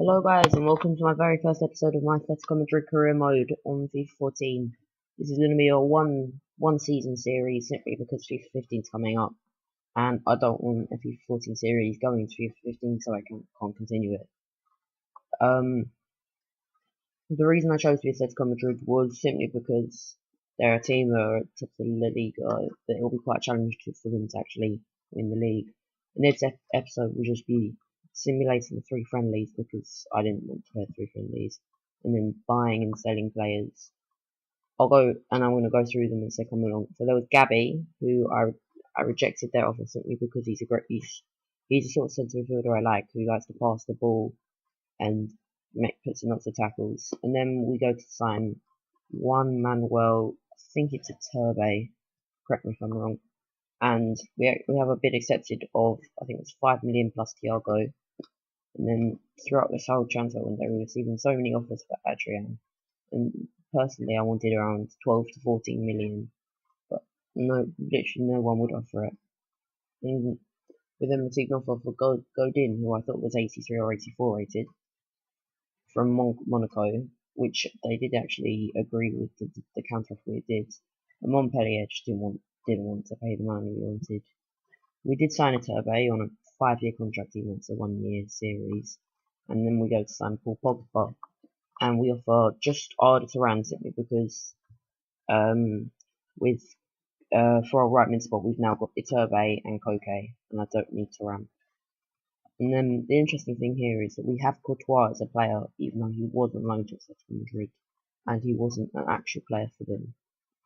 Hello guys and welcome to my very first episode of my Atletico Madrid career mode on FIFA 14. This is going to be a one season series simply because FIFA 15 is coming up and I don't want a FIFA 14 series going to FIFA 15 so I can't continue it. The reason I chose Atletico Madrid was simply because they're a team that are at the top of the Liga, that it will be quite challenging for them to actually win the league. And this episode will just be simulating the 3 friendlies because I didn't want to play 3 friendlies, and then buying and selling players. I'm going to go through them as they come along. So there was Gabby, who I rejected their offer simply because he's a sort of centre midfielder I like, who likes to pass the ball and puts in lots of tackles. And then we go to sign one Manuel, I think it's a Turbe, correct me if I'm wrong. And we have a bid accepted of, I think it's 5 million plus Thiago. And then throughout this whole transfer window, we were receiving so many offers for Adrian. And personally, I wanted around 12 to 14 million, but literally no one would offer it. And we then received an offer for Godin, who I thought was 83 or 84 rated, from Monaco, which they did actually agree with the counter offer it did. And Montpellier just didn't want to pay the money we wanted. We did sign a Turbe on a 5-year contract, even though it's a 1-year series. And then we go to sign Paul Pogba. And we offer just Arda Turan simply because for our right mid spot we've now got Iturbe and Koke, and I don't need Turan. And then the interesting thing here is that we have Courtois as a player, even though he was on loan to Atletico Madrid, and he wasn't an actual player for them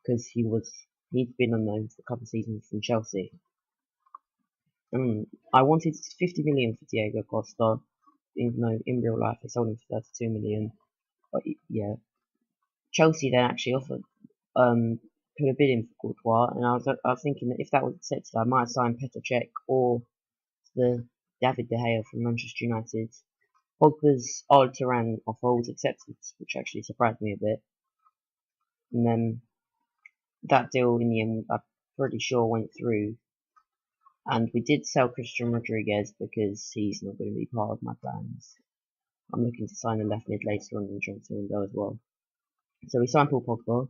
because he'd been on loan for a couple of seasons from Chelsea. I wanted 50 million for Diego Costa, even though in real life they sold him for 32 million. But yeah, Chelsea then actually offered put a bid in for Courtois, and I was thinking that if that was accepted, I might sign Petr Cech or the David De Gea from Manchester United. Pogba's Arda Turan offer was accepted, which actually surprised me a bit. And then that deal in the end, I'm pretty sure went through. And we did sell Christian Rodriguez because he's not going to be part of my plans. I'm looking to sign a left mid later on in the transfer window as well. So we signed Paul Pogba,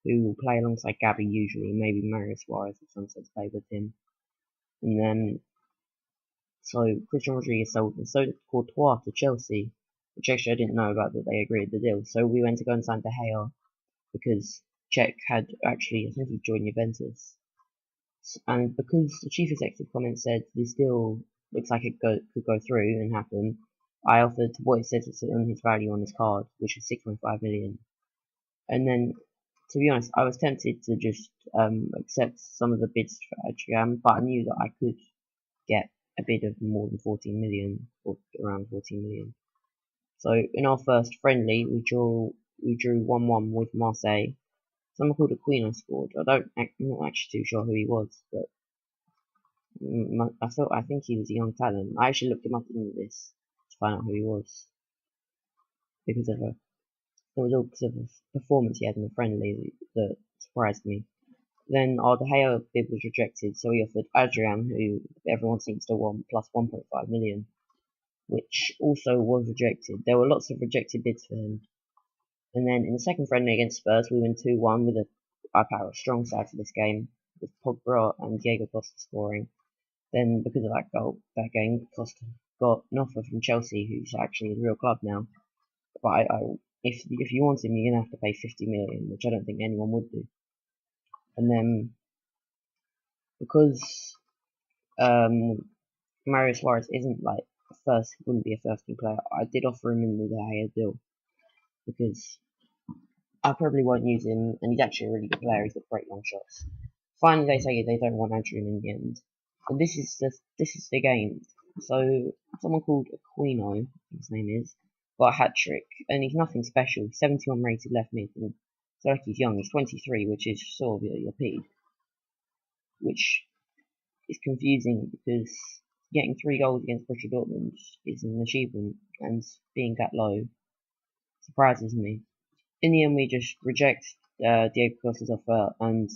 who will play alongside Gabby usually, maybe Mario Suarez if someone says play with him. And then, so Christian Rodriguez sold, and so did Courtois to Chelsea, which actually I didn't know about that they agreed the deal. So we went to go and sign De Gea because Cech had actually, I think he joined Juventus. And because the chief executive comment said this deal looks like it could go through and happen, I offered what it said on his value on his card, which was 6.5 million. And then, to be honest, I was tempted to just accept some of the bids for Adrian, but I knew that I could get a bid of more than 14 million, or around 14 million. So in our first friendly, we drew 1-1 with Marseille. Someone called Aquino scored. I'm not actually too sure who he was, but I think he was a young talent. I actually looked him up into this to find out who he was because of it was all because of the performance he had in the friendly that surprised me. Then our De Gea bid was rejected, so we offered Adrian, who everyone seems to want, plus 1.5 million, which also was rejected. There were lots of rejected bids for him. And then in the second friendly against Spurs, we went 2-1 with I put a strong side for this game, with Pogba and Diego Costa scoring. Then because of that game, Costa got an offer from Chelsea, who's actually a real club now. But if you want him, you're gonna have to pay 50 million, which I don't think anyone would do. And then because Mario Suarez wouldn't be a first team player, I did offer him in the De Gea deal because I probably won't use him, and he's actually a really good player. He's got great long shots. Finally, they say they don't want Adrian in the end, and this is the game. So someone called Aquino, his name is, got a hat trick, and he's nothing special. 71 rated left mid, and it's like he's young. He's 23, which is sort of your peak, which is confusing because getting 3 goals against Borussia Dortmund is an achievement, and being that low surprises me. In the end, we just reject Diego Costa's offer and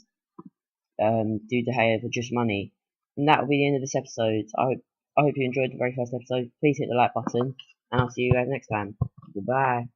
do De Gea for just money. And that will be the end of this episode. I hope you enjoyed the very first episode. Please hit the like button. and I'll see you guys next time. Goodbye.